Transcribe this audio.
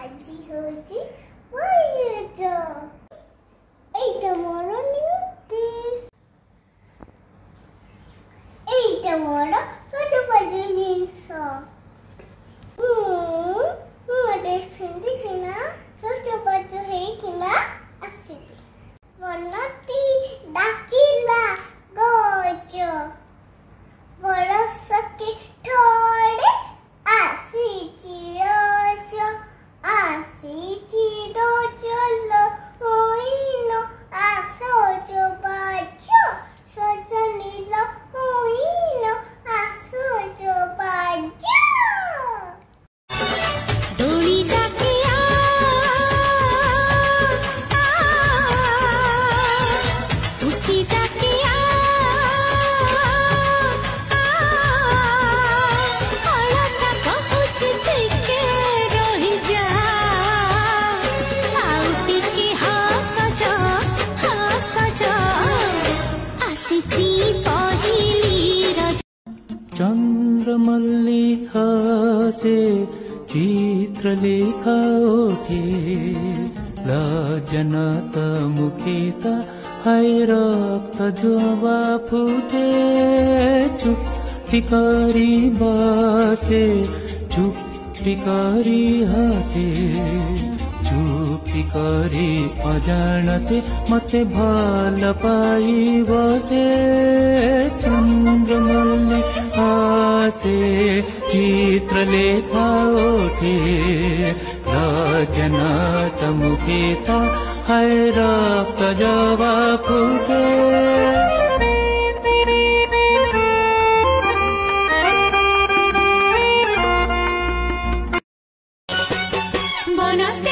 আজি হচ্ছে মরিয়েছো এইটা বড় নিউজ এইটা বড় ছোট ছোট জিনিস আমাদের ফ্রেন্ড কিনা ছোট ছোট হয়ে কিনা আসি মনটি ডাকিলা গজ বড় সকে ঠোড়ে আসিছি রজ আসিছি রজল হইল আসজ বাজ সজনিল হইল আসজ বাজ দড়ি ডাকিয়া উচি ডাকিয়া অলতা কহুচি থেকে রহি যা আউ টিকি হাসজ আসিছি পহিলি রজ चन्द्रमल्लिका से चित्रलेखा उठे लज्जनत मुखित हाय रक्त जोबा फुटे चुप्पी करी बसे चुप्पी करी हसे चुप्पी करी अजाणते मते भल पाई बसे चन्द्रमल्लिका से चित्रलेखा उठे लज्जनत मुखित हाय रक्त जोबा फुटे बनस्ते